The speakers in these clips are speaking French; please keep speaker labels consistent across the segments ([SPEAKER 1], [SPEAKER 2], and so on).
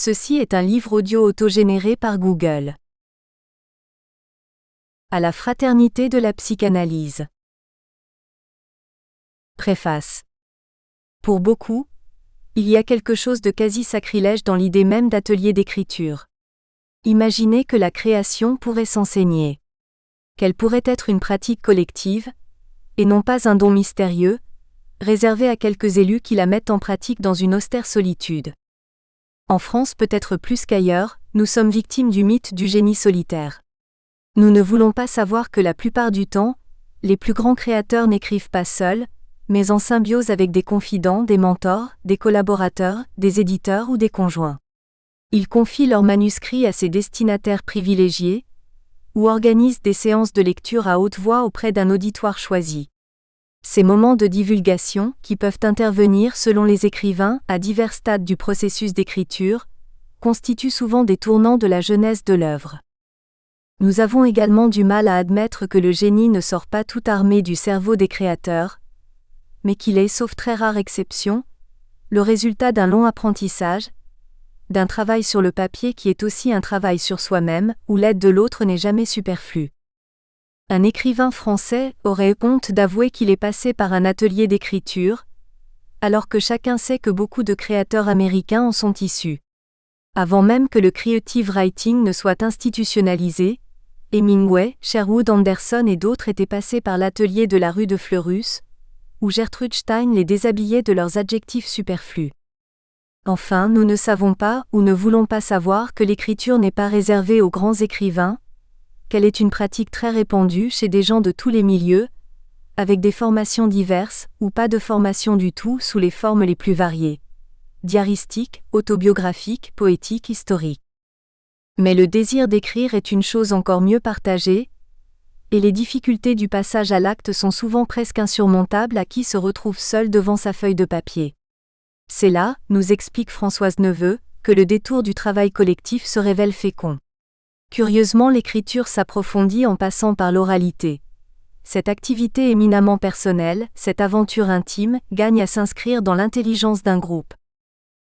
[SPEAKER 1] Ceci est un livre audio autogénéré par Google. À la fraternité de la psychanalyse. Préface. Pour beaucoup, il y a quelque chose de quasi sacrilège dans l'idée même d'atelier d'écriture. Imaginez que la création pourrait s'enseigner. Qu'elle pourrait être une pratique collective, et non pas un don mystérieux, réservé à quelques élus qui la mettent en pratique dans une austère solitude. En France peut-être plus qu'ailleurs, nous sommes victimes du mythe du génie solitaire. Nous ne voulons pas savoir que la plupart du temps, les plus grands créateurs n'écrivent pas seuls, mais en symbiose avec des confidents, des mentors, des collaborateurs, des éditeurs ou des conjoints. Ils confient leurs manuscrits à ces destinataires privilégiés, ou organisent des séances de lecture à haute voix auprès d'un auditoire choisi. Ces moments de divulgation, qui peuvent intervenir selon les écrivains à divers stades du processus d'écriture, constituent souvent des tournants de la genèse de l'œuvre. Nous avons également du mal à admettre que le génie ne sort pas tout armé du cerveau des créateurs, mais qu'il est, sauf très rare exception, le résultat d'un long apprentissage, d'un travail sur le papier qui est aussi un travail sur soi-même, où l'aide de l'autre n'est jamais superflue. Un écrivain français aurait honte d'avouer qu'il est passé par un atelier d'écriture, alors que chacun sait que beaucoup de créateurs américains en sont issus. Avant même que le creative writing ne soit institutionnalisé, Hemingway, Sherwood Anderson et d'autres étaient passés par l'atelier de la rue de Fleurus, où Gertrude Stein les déshabillait de leurs adjectifs superflus. Enfin, nous ne savons pas ou ne voulons pas savoir que l'écriture n'est pas réservée aux grands écrivains, qu'elle est une pratique très répandue chez des gens de tous les milieux, avec des formations diverses ou pas de formation du tout sous les formes les plus variées, diaristiques, autobiographiques, poétiques, historiques. Mais le désir d'écrire est une chose encore mieux partagée, et les difficultés du passage à l'acte sont souvent presque insurmontables à qui se retrouve seul devant sa feuille de papier. C'est là, nous explique Françoise Neveu, que le détour du travail collectif se révèle fécond. Curieusement, l'écriture s'approfondit en passant par l'oralité. Cette activité éminemment personnelle, cette aventure intime, gagne à s'inscrire dans l'intelligence d'un groupe.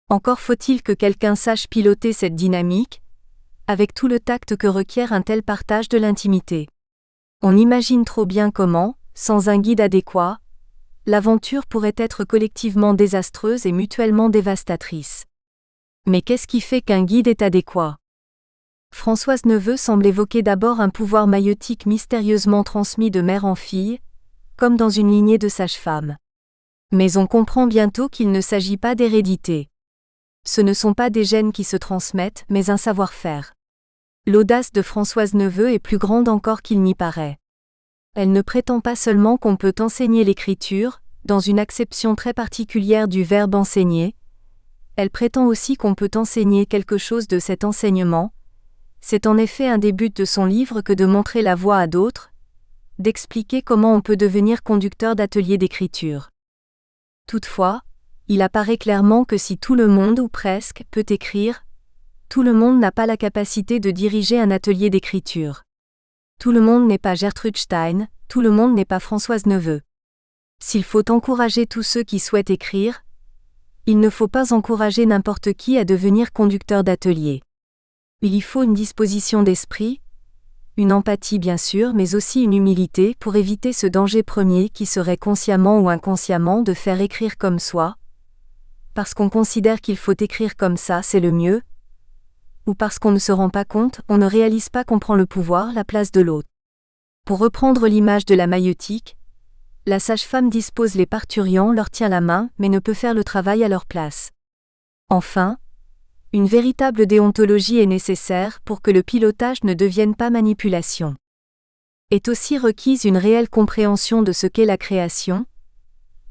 [SPEAKER 1] Encore faut-il que quelqu'un sache piloter cette dynamique, avec tout le tact que requiert un tel partage de l'intimité. On imagine trop bien comment, sans un guide adéquat, l'aventure pourrait être collectivement désastreuse et mutuellement dévastatrice. Mais qu'est-ce qui fait qu'un guide est adéquat ? Françoise Neveu semble évoquer d'abord un pouvoir maïeutique mystérieusement transmis de mère en fille, comme dans une lignée de sages-femmes. Mais on comprend bientôt qu'il ne s'agit pas d'hérédité. Ce ne sont pas des gènes qui se transmettent, mais un savoir-faire. L'audace de Françoise Neveu est plus grande encore qu'il n'y paraît. Elle ne prétend pas seulement qu'on peut enseigner l'écriture, dans une acception très particulière du verbe enseigner, elle prétend aussi qu'on peut enseigner quelque chose de cet enseignement. C'est en effet un des buts de son livre que de montrer la voie à d'autres, d'expliquer comment on peut devenir conducteur d'atelier d'écriture. Toutefois, il apparaît clairement que si tout le monde, ou presque, peut écrire, tout le monde n'a pas la capacité de diriger un atelier d'écriture. Tout le monde n'est pas Gertrude Stein, tout le monde n'est pas Françoise Neveu. S'il faut encourager tous ceux qui souhaitent écrire, il ne faut pas encourager n'importe qui à devenir conducteur d'atelier. Il y faut une disposition d'esprit, une empathie bien sûr, mais aussi une humilité pour éviter ce danger premier qui serait consciemment ou inconsciemment de faire écrire comme soi, parce qu'on considère qu'il faut écrire comme ça, c'est le mieux, ou parce qu'on ne se rend pas compte, on ne réalise pas qu'on prend le pouvoir, la place de l'autre. Pour reprendre l'image de la maïeutique, la sage-femme dispose les parturients, leur tient la main, mais ne peut faire le travail à leur place. Enfin, une véritable déontologie est nécessaire pour que le pilotage ne devienne pas manipulation. Est aussi requise une réelle compréhension de ce qu'est la création,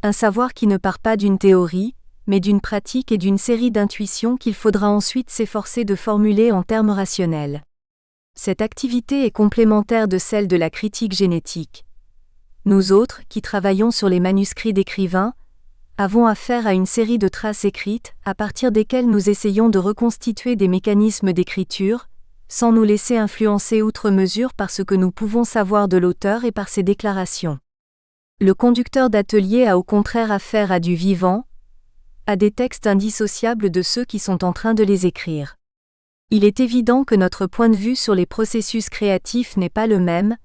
[SPEAKER 1] un savoir qui ne part pas d'une théorie, mais d'une pratique et d'une série d'intuitions qu'il faudra ensuite s'efforcer de formuler en termes rationnels. Cette activité est complémentaire de celle de la critique génétique. Nous autres, qui travaillons sur les manuscrits d'écrivains, avons affaire à une série de traces écrites, à partir desquelles nous essayons de reconstituer des mécanismes d'écriture, sans nous laisser influencer outre mesure par ce que nous pouvons savoir de l'auteur et par ses déclarations. Le conducteur d'atelier a au contraire affaire à du vivant, à des textes indissociables de ceux qui sont en train de les écrire. Il est évident que notre point de vue sur les processus créatifs n'est pas le même,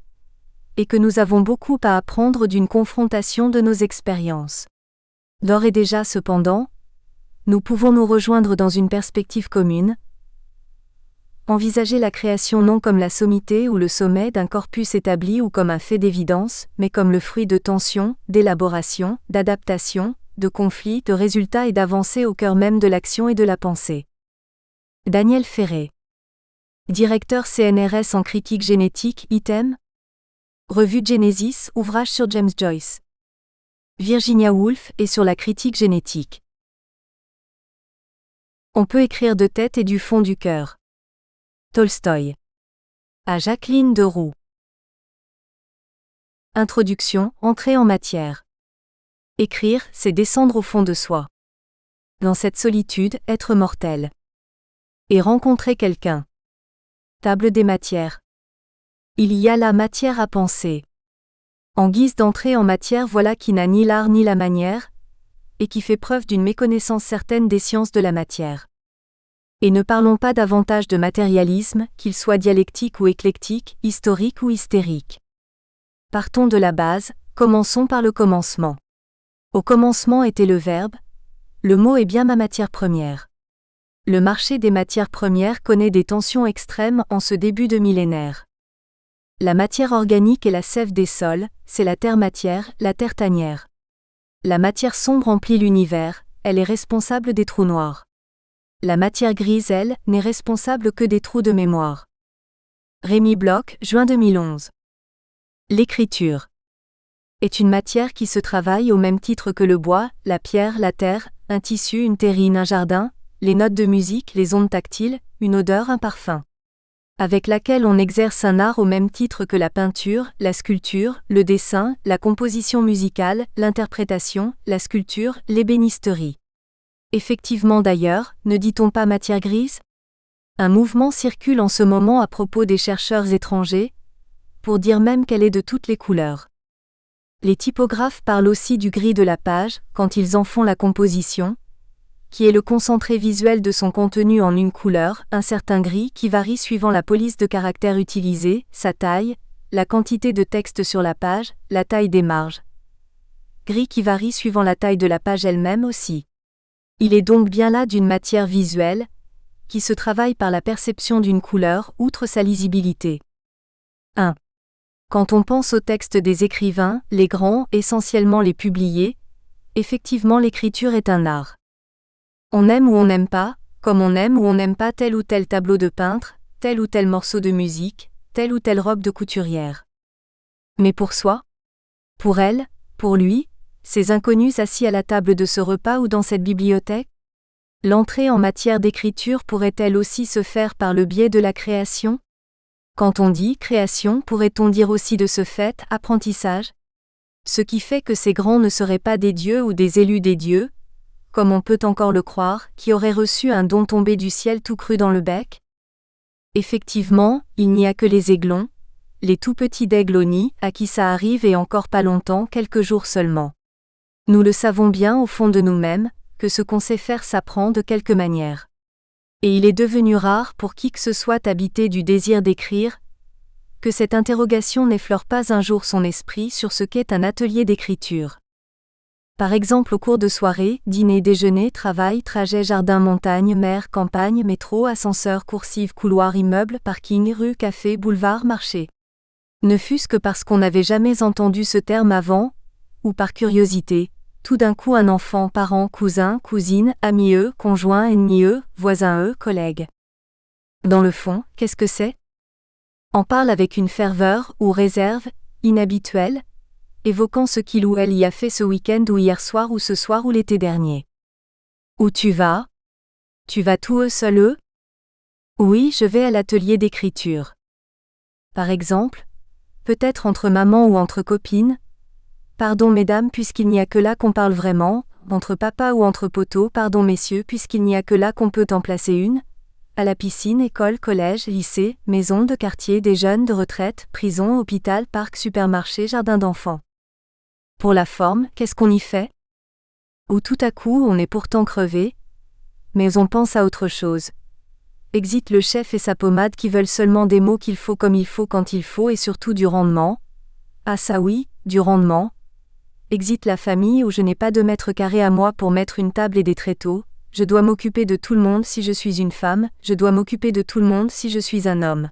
[SPEAKER 1] et que nous avons beaucoup à apprendre d'une confrontation de nos expériences. D'ores et déjà cependant, nous pouvons nous rejoindre dans une perspective commune, envisager la création non comme la sommité ou le sommet d'un corpus établi ou comme un fait d'évidence, mais comme le fruit de tensions, d'élaboration, d'adaptation, de conflits, de résultats et d'avancées au cœur même de l'action et de la pensée. Daniel Ferré, directeur CNRS en critique génétique, item. Revue Genesis, ouvrage sur James Joyce. Virginia Woolf et sur la critique génétique. On peut écrire de tête et du fond du cœur. Tolstoï. À Jacqueline de Roux. Introduction, entrée en matière. Écrire, c'est descendre au fond de soi. Dans cette solitude, être mortel. Et rencontrer quelqu'un. Table des matières. Il y a la matière à penser. En guise d'entrée en matière, voilà qui n'a ni l'art ni la manière, et qui fait preuve d'une méconnaissance certaine des sciences de la matière. Et ne parlons pas davantage de matérialisme, qu'il soit dialectique ou éclectique, historique ou hystérique. Partons de la base, commençons par le commencement. Au commencement était le verbe, le mot est bien ma matière première. Le marché des matières premières connaît des tensions extrêmes en ce début de millénaire. La matière organique est la sève des sols, c'est la terre-matière, la terre tanière. La matière sombre emplit l'univers, elle est responsable des trous noirs. La matière grise, elle, n'est responsable que des trous de mémoire. Rémi Bloch, juin 2011. L'écriture est une matière qui se travaille au même titre que le bois, la pierre, la terre, un tissu, une terrine, un jardin, les notes de musique, les ondes tactiles, une odeur, un parfum. Avec laquelle on exerce un art au même titre que la peinture, la sculpture, le dessin, la composition musicale, l'interprétation, la sculpture, l'ébénisterie. Effectivement d'ailleurs, ne dit-on pas matière grise ? Un mouvement circule en ce moment à propos des chercheurs étrangers, pour dire même qu'elle est de toutes les couleurs. Les typographes parlent aussi du gris de la page, quand ils en font la composition, qui est le concentré visuel de son contenu en une couleur, un certain gris qui varie suivant la police de caractère utilisée, sa taille, la quantité de texte sur la page, la taille des marges. Gris qui varie suivant la taille de la page elle-même aussi. Il est donc bien là d'une matière visuelle, qui se travaille par la perception d'une couleur, outre sa lisibilité. 1. Quand on pense aux textes des écrivains, les grands, essentiellement les publiés, effectivement l'écriture est un art. On aime ou on n'aime pas, comme on aime ou on n'aime pas tel ou tel tableau de peintre, tel ou tel morceau de musique, telle ou telle robe de couturière. Mais pour soi ? Pour elle, pour lui, ces inconnus assis à la table de ce repas ou dans cette bibliothèque ? L'entrée en matière d'écriture pourrait-elle aussi se faire par le biais de la création ? Quand on dit création, pourrait-on dire aussi de ce fait apprentissage ? Ce qui fait que ces grands ne seraient pas des dieux ou des élus des dieux, comme on peut encore le croire, qui auraient reçu un don tombé du ciel tout cru dans le bec ? Effectivement, il n'y a que les aiglons, les tout petits d'aigle au nid, à qui ça arrive et encore pas longtemps, quelques jours seulement. Nous le savons bien au fond de nous-mêmes, que ce qu'on sait faire s'apprend de quelque manière. Et il est devenu rare pour qui que ce soit habité du désir d'écrire, que cette interrogation n'effleure pas un jour son esprit sur ce qu'est un atelier d'écriture. Par exemple au cours de soirée, dîner, déjeuner, travail, trajet, jardin, montagne, mer, campagne, métro, ascenseur, coursive, couloir, immeuble, parking, rue, café, boulevard, marché. Ne fût-ce que parce qu'on n'avait jamais entendu ce terme avant, ou par curiosité, tout d'un coup un enfant, parent, cousin, cousine, ami conjoint, ennemi voisin collègue. Dans le fond, qu'est-ce que c'est ? En parle avec une ferveur ou réserve, inhabituelle, évoquant ce qu'il ou elle y a fait ce week-end ou hier soir ou ce soir ou l'été dernier. Où tu vas ? Tu vas tout seul ? Oui, je vais à l'atelier d'écriture. Par exemple, peut-être entre maman ou entre copines. Pardon mesdames puisqu'il n'y a que là qu'on parle vraiment, entre papa ou entre poteaux, pardon messieurs puisqu'il n'y a que là qu'on peut en placer une. À la piscine, école, collège, lycée, maison de quartier, des jeunes de retraite, prison, hôpital, parc, supermarché, jardin d'enfants. Pour la forme, qu'est-ce qu'on y fait ? Ou tout à coup on est pourtant crevé, mais on pense à autre chose. Exit le chef et sa pommade qui veulent seulement des mots qu'il faut comme il faut quand il faut et surtout du rendement. Ah ça oui, du rendement. Exit la famille où je n'ai pas 2 mètres carrés à moi pour mettre une table et des tréteaux. Je dois m'occuper de tout le monde si je suis une femme, je dois m'occuper de tout le monde si je suis un homme.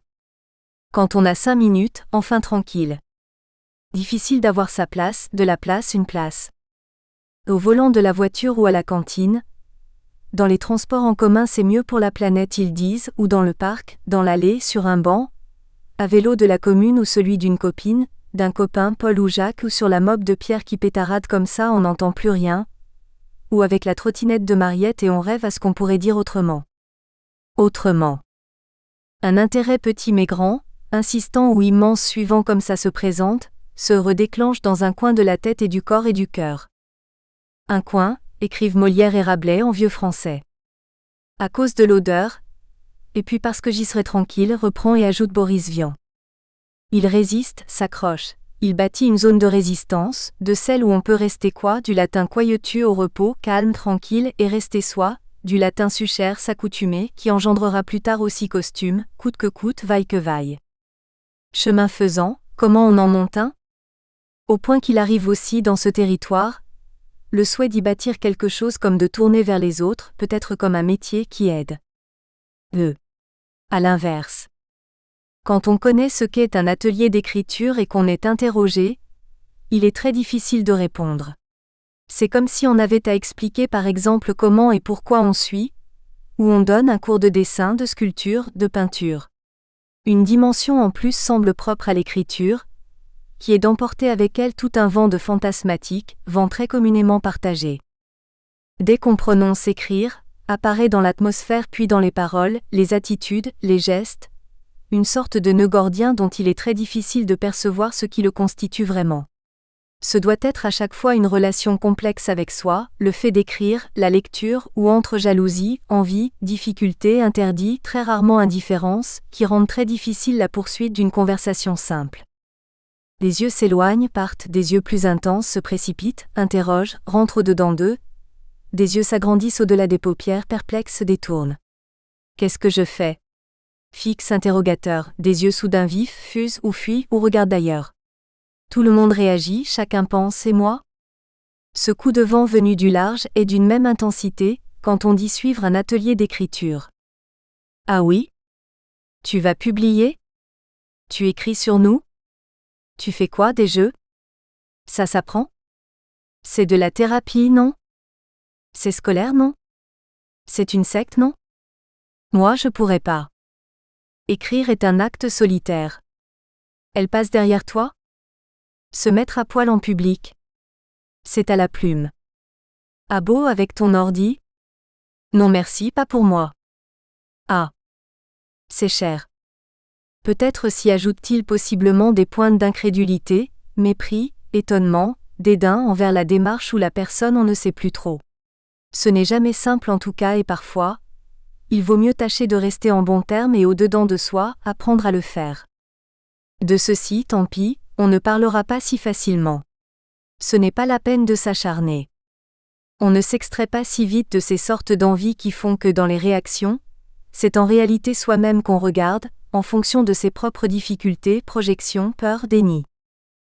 [SPEAKER 1] Quand on a 5 minutes, enfin tranquille. Difficile d'avoir sa place, de la place, une place. Au volant de la voiture ou à la cantine. Dans les transports en commun c'est mieux pour la planète ils disent, ou dans le parc, dans l'allée, sur un banc. À vélo de la commune ou celui d'une copine, d'un copain Paul ou Jacques ou sur la mob de Pierre qui pétarade comme ça on n'entend plus rien. Ou avec la trottinette de Mariette et on rêve à ce qu'on pourrait dire autrement. Autrement. Un intérêt petit mais grand, insistant ou immense suivant comme ça se présente, se redéclenche dans un coin de la tête et du corps et du cœur. Un coin, écrivent Molière et Rabelais en vieux français. À cause de l'odeur, et puis parce que j'y serai tranquille, reprend et ajoute Boris Vian. Il résiste, s'accroche. Il bâtit une zone de résistance, de celle où on peut rester quoi, du latin quietu au repos, calme, tranquille, et rester soi, du latin sucher, s'accoutumer, qui engendrera plus tard aussi costume, coûte que coûte, vaille que vaille. Chemin faisant, comment on en monte un ? Au point qu'il arrive aussi dans ce territoire, le souhait d'y bâtir quelque chose comme de tourner vers les autres, peut-être comme un métier qui aide. À l'inverse. Quand on connaît ce qu'est un atelier d'écriture et qu'on est interrogé, il est très difficile de répondre. C'est comme si on avait à expliquer par exemple comment et pourquoi on suit, ou on donne un cours de dessin, de sculpture, de peinture. Une dimension en plus semble propre à l'écriture, qui est d'emporter avec elle tout un vent de fantasmatique, vent très communément partagé. Dès qu'on prononce écrire, apparaît dans l'atmosphère puis dans les paroles, les attitudes, les gestes, une sorte de nœud gordien dont il est très difficile de percevoir ce qui le constitue vraiment. Ce doit être à chaque fois une relation complexe avec soi, le fait d'écrire, la lecture, ou entre jalousie, envie, difficulté, interdit, très rarement indifférence, qui rendent très difficile la poursuite d'une conversation simple. Les yeux s'éloignent, partent, des yeux plus intenses se précipitent, interrogent, rentrent au-dedans d'eux, des yeux s'agrandissent au-delà des paupières, perplexes se détournent. Qu'est-ce que je fais ? Fixe interrogateur, des yeux soudain vifs, fusent ou fuient ou regardent d'ailleurs. Tout le monde réagit, chacun pense et moi ? Ce coup de vent venu du large est d'une même intensité, quand on dit suivre un atelier d'écriture. Ah oui ? Tu vas publier ? Tu écris sur nous ? Tu fais quoi, des jeux ? Ça s'apprend ? C'est de la thérapie, non ? C'est scolaire, non ? C'est une secte, non ? Moi je pourrais pas. Écrire est un acte solitaire. Elle passe derrière toi ? Se mettre à poil en public. C'est à la plume. Ah beau avec ton ordi ? Non merci, pas pour moi. Ah. C'est cher. Peut-être s'y ajoute-t-il possiblement des pointes d'incrédulité, mépris, étonnement, dédain envers la démarche ou la personne, on ne sait plus trop. Ce n'est jamais simple en tout cas et parfois, il vaut mieux tâcher de rester en bons termes et au-dedans de soi, apprendre à le faire. De ceci, tant pis, on ne parlera pas si facilement. Ce n'est pas la peine de s'acharner. On ne s'extrait pas si vite de ces sortes d'envies qui font que dans les réactions, c'est en réalité soi-même qu'on regarde, en fonction de ses propres difficultés, projections, peurs, déni.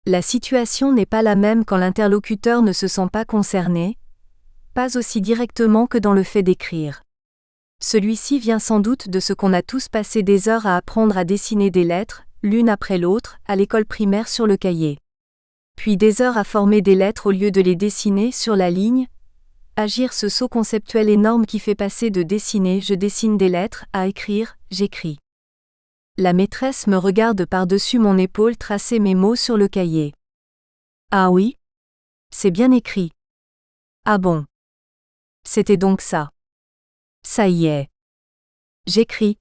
[SPEAKER 1] La situation n'est pas la même quand l'interlocuteur ne se sent pas concerné, pas aussi directement que dans le fait d'écrire. Celui-ci vient sans doute de ce qu'on a tous passé des heures à apprendre à dessiner des lettres, l'une après l'autre, à l'école primaire sur le cahier. Puis des heures à former des lettres au lieu de les dessiner sur la ligne, agir ce saut conceptuel énorme qui fait passer de dessiner, je dessine des lettres, à écrire, j'écris. La maîtresse me regarde par-dessus mon épaule tracer mes mots sur le cahier. Ah oui ? C'est bien écrit. Ah bon ? C'était donc ça. Ça y est. J'écris.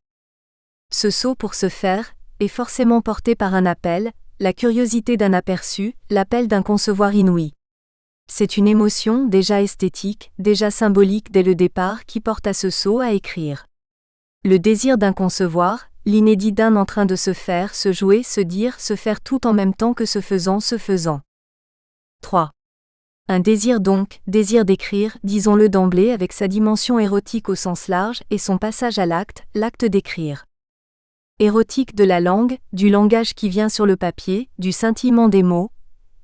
[SPEAKER 1] Ce saut pour se faire, est forcément porté par un appel, la curiosité d'un aperçu, l'appel d'un concevoir inouï. C'est une émotion déjà esthétique, déjà symbolique dès le départ qui porte à ce saut à écrire. Le désir d'un concevoir, l'inédit d'un en train de se faire, se jouer, se dire, se faire tout en même temps que se faisant. 3. Un désir donc, désir d'écrire, disons-le d'emblée avec sa dimension érotique au sens large et son passage à l'acte, l'acte d'écrire. Érotique de la langue, du langage qui vient sur le papier, du scintillement des mots,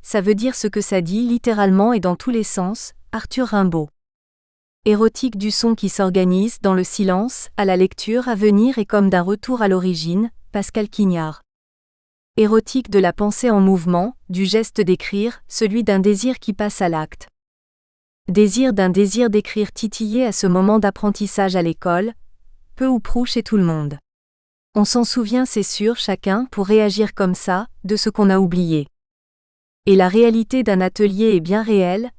[SPEAKER 1] ça veut dire ce que ça dit littéralement et dans tous les sens, Arthur Rimbaud. Érotique du son qui s'organise dans le silence, à la lecture à venir et comme d'un retour à l'origine, Pascal Quignard. Érotique de la pensée en mouvement, du geste d'écrire, celui d'un désir qui passe à l'acte. Désir d'un désir d'écrire titillé à ce moment d'apprentissage à l'école, peu ou prou chez tout le monde. On s'en souvient, c'est sûr, chacun, pour réagir comme ça, de ce qu'on a oublié. Et la réalité d'un atelier est bien réelle.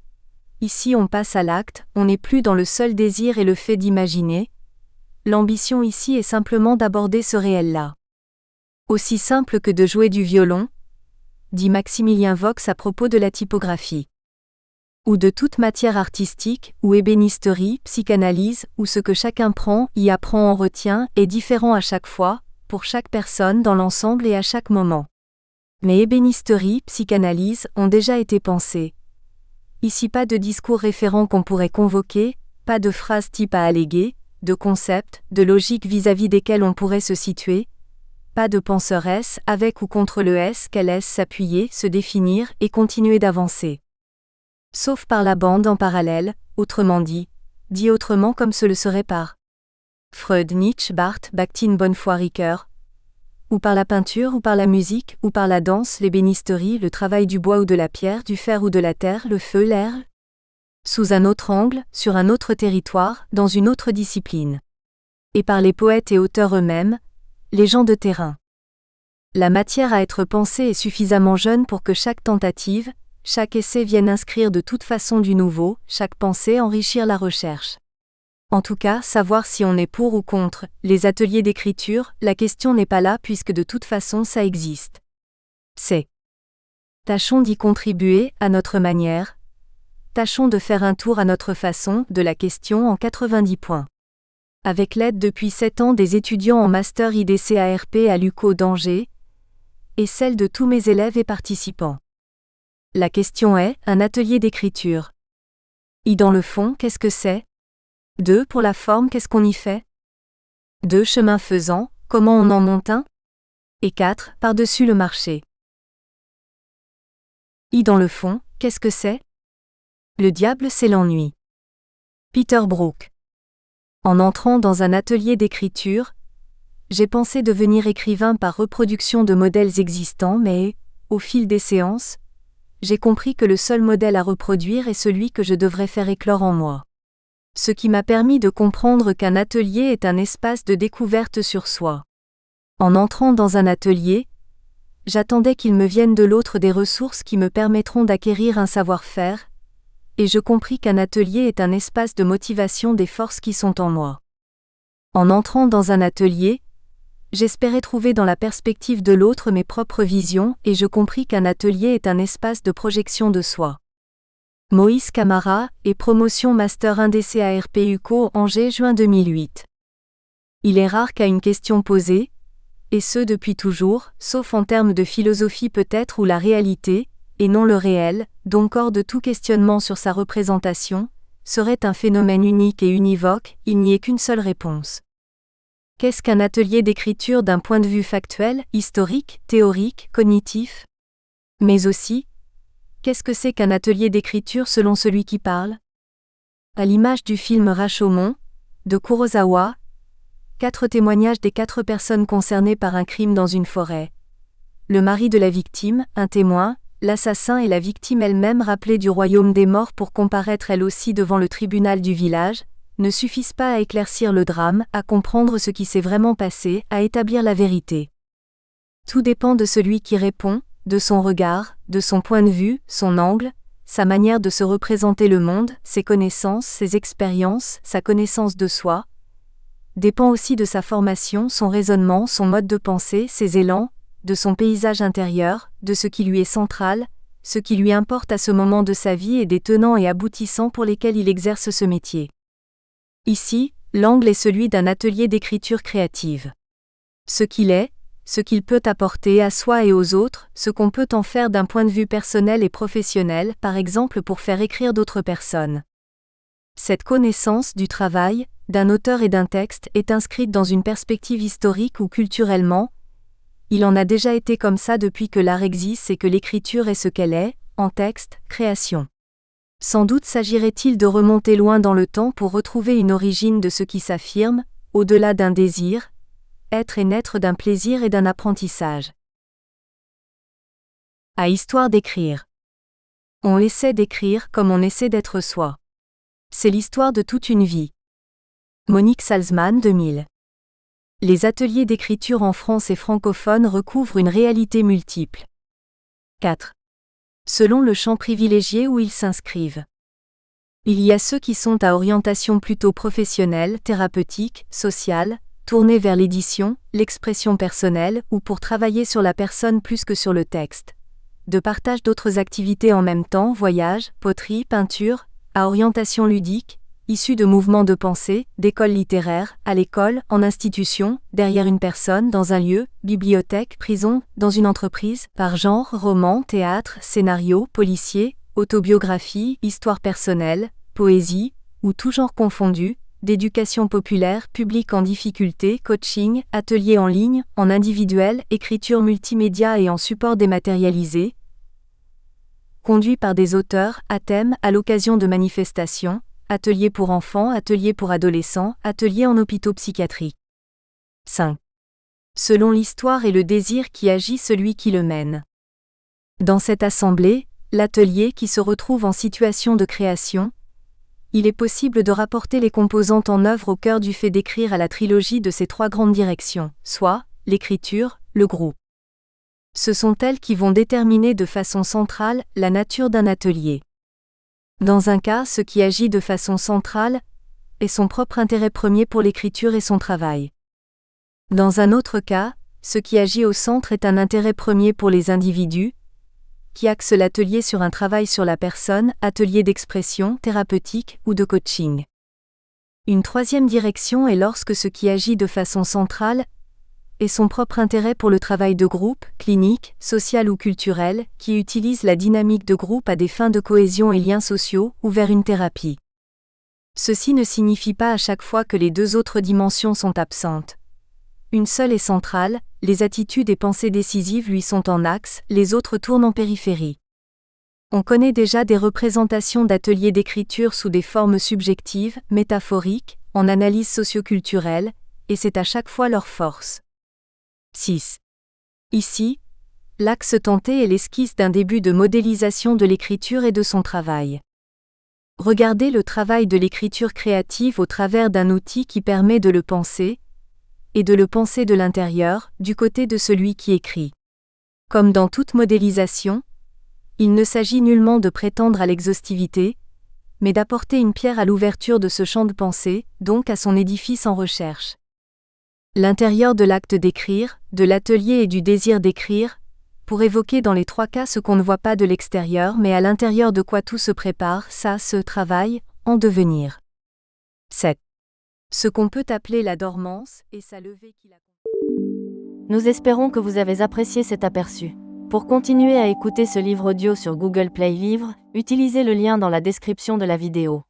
[SPEAKER 1] Ici on passe à l'acte, on n'est plus dans le seul désir et le fait d'imaginer. L'ambition ici est simplement d'aborder ce réel-là. Aussi simple que de jouer du violon, dit Maximilien Vox à propos de la typographie. Ou de toute matière artistique, ou ébénisterie, psychanalyse, ou ce que chacun prend, y apprend, en retient, est différent à chaque fois, pour chaque personne dans l'ensemble et à chaque moment. Mais ébénisterie, psychanalyse ont déjà été pensées. Ici pas de discours référent qu'on pourrait convoquer, pas de phrases type à alléguer, de concepts, de logiques vis-à-vis desquels on pourrait se situer, pas de penseur S avec ou contre le S qu'elle laisse s'appuyer, se définir et continuer d'avancer. Sauf par la bande en parallèle, autrement dit autrement comme ce le serait par Freud, Nietzsche, Barthes, Bakhtin, Bonnefoy, Ricoeur, ou par la peinture ou par la musique, ou par la danse, l'ébénisterie, le travail du bois ou de la pierre, du fer ou de la terre, le feu, l'air, sous un autre angle, sur un autre territoire, dans une autre discipline. Et par les poètes et auteurs eux-mêmes, les gens de terrain. La matière à être pensée est suffisamment jeune pour que chaque tentative, chaque essai vienne inscrire de toute façon du nouveau, chaque pensée enrichir la recherche. En tout cas, savoir si on est pour ou contre les ateliers d'écriture, la question n'est pas là puisque de toute façon ça existe. Tâchons d'y contribuer, à notre manière. Tâchons de faire un tour à notre façon, de la question en 90 points. Avec l'aide depuis 7 ans des étudiants en Master IDC-ARP à l'UCO d'Angers, et celle de tous mes élèves et participants. La question est, un atelier d'écriture. I dans le fond, qu'est-ce que c'est ? 2. Pour la forme, qu'est-ce qu'on y fait ? 2. Chemin faisant, comment on en monte un ? Et 4. Par-dessus le marché. I dans le fond, qu'est-ce que c'est ? Le diable, c'est l'ennui. Peter Brook. En entrant dans un atelier d'écriture, j'ai pensé devenir écrivain par reproduction de modèles existants mais, au fil des séances, j'ai compris que le seul modèle à reproduire est celui que je devrais faire éclore en moi. Ce qui m'a permis de comprendre qu'un atelier est un espace de découverte sur soi. En entrant dans un atelier, j'attendais qu'il me vienne de l'autre des ressources qui me permettront d'acquérir un savoir-faire, et je compris qu'un atelier est un espace de motivation des forces qui sont en moi. En entrant dans un atelier, j'espérais trouver dans la perspective de l'autre mes propres visions et je compris qu'un atelier est un espace de projection de soi. Moïse Camara et promotion Master 1 DC-ARP UCO Angers juin 2008. Il est rare qu'à une question posée, et ce depuis toujours, sauf en termes de philosophie peut-être ou la réalité, et non le réel, donc hors de tout questionnement sur sa représentation, serait un phénomène unique et univoque, il n'y ait qu'une seule réponse. Qu'est-ce qu'un atelier d'écriture d'un point de vue factuel, historique, théorique, cognitif ? Mais aussi, qu'est-ce que c'est qu'un atelier d'écriture selon celui qui parle ? À l'image du film Rashomon, de Kurosawa, 4 témoignages des 4 personnes concernées par un crime dans une forêt. Le mari de la victime, un témoin, l'assassin et la victime elle-même rappelée du royaume des morts pour comparaître elle aussi devant le tribunal du village, ne suffisent pas à éclaircir le drame, à comprendre ce qui s'est vraiment passé, à établir la vérité. Tout dépend de celui qui répond, de son regard, de son point de vue, son angle, sa manière de se représenter le monde, ses connaissances, ses expériences, sa connaissance de soi. Dépend aussi de sa formation, son raisonnement, son mode de pensée, ses élans, de son paysage intérieur, de ce qui lui est central, ce qui lui importe à ce moment de sa vie et des tenants et aboutissants pour lesquels il exerce ce métier. Ici, l'angle est celui d'un atelier d'écriture créative. Ce qu'il est, ce qu'il peut apporter à soi et aux autres, ce qu'on peut en faire d'un point de vue personnel et professionnel, par exemple pour faire écrire d'autres personnes. Cette connaissance du travail, d'un auteur et d'un texte est inscrite dans une perspective historique ou culturellement, il en a déjà été comme ça depuis que l'art existe et que l'écriture est ce qu'elle est, en texte, création. Sans doute s'agirait-il de remonter loin dans le temps pour retrouver une origine de ce qui s'affirme, au-delà d'un désir, être et naître d'un plaisir et d'un apprentissage. À histoire d'écrire. On essaie d'écrire comme on essaie d'être soi. C'est l'histoire de toute une vie. Monique Salzman, 2000. Les ateliers d'écriture en France et francophones recouvrent une réalité multiple. 4. Selon le champ privilégié où ils s'inscrivent. Il y a ceux qui sont à orientation plutôt professionnelle, thérapeutique, sociale, tournés vers l'édition, l'expression personnelle ou pour travailler sur la personne plus que sur le texte. De partage d'autres activités en même temps, voyage, poterie, peinture, à orientation ludique, issus de mouvements de pensée, d'écoles littéraires, à l'école, en institution, derrière une personne, dans un lieu, bibliothèque, prison, dans une entreprise, par genre, roman, théâtre, scénario, policier, autobiographie, histoire personnelle, poésie, ou tout genre confondu, d'éducation populaire, public en difficulté, coaching, ateliers en ligne, en individuel, écriture multimédia et en support dématérialisé, conduit par des auteurs, à thème, à l'occasion de manifestations, ateliers pour enfants, ateliers pour adolescents, ateliers en hôpitaux psychiatriques. 5. Selon l'histoire et le désir qui agit celui qui le mène. Dans cette assemblée, l'atelier qui se retrouve en situation de création, il est possible de rapporter les composantes en œuvre au cœur du fait d'écrire à la trilogie de ces trois grandes directions, soit l'écriture, le groupe. Ce sont elles qui vont déterminer de façon centrale la nature d'un atelier. Dans un cas, ce qui agit de façon centrale est son propre intérêt premier pour l'écriture et son travail. Dans un autre cas, ce qui agit au centre est un intérêt premier pour les individus, qui axe l'atelier sur un travail sur la personne, atelier d'expression, thérapeutique ou de coaching. Une troisième direction est lorsque ce qui agit de façon centrale est son propre intérêt pour le travail de groupe, clinique, social ou culturel, qui utilise la dynamique de groupe à des fins de cohésion et liens sociaux ou vers une thérapie. Ceci ne signifie pas à chaque fois que les deux autres dimensions sont absentes. Une seule est centrale, les attitudes et pensées décisives lui sont en axe, les autres tournent en périphérie. On connaît déjà des représentations d'ateliers d'écriture sous des formes subjectives, métaphoriques, en analyse socioculturelle, et c'est à chaque fois leur force. 6. Ici, l'axe tenté est l'esquisse d'un début de modélisation de l'écriture et de son travail. Regardez le travail de l'écriture créative au travers d'un outil qui permet de le penser, et de le penser de l'intérieur, du côté de celui qui écrit. Comme dans toute modélisation, il ne s'agit nullement de prétendre à l'exhaustivité, mais d'apporter une pierre à l'ouverture de ce champ de pensée, donc à son édifice en recherche. L'intérieur de l'acte d'écrire, de l'atelier et du désir d'écrire, pour évoquer dans les trois cas ce qu'on ne voit pas de l'extérieur mais à l'intérieur de quoi tout se prépare, ça se travaille, en devenir. 7. Ce qu'on peut appeler la dormance et sa levée qui la...
[SPEAKER 2] Nous espérons que vous avez apprécié cet aperçu. Pour continuer à écouter ce livre audio sur Google Play Livres, utilisez le lien dans la description de la vidéo.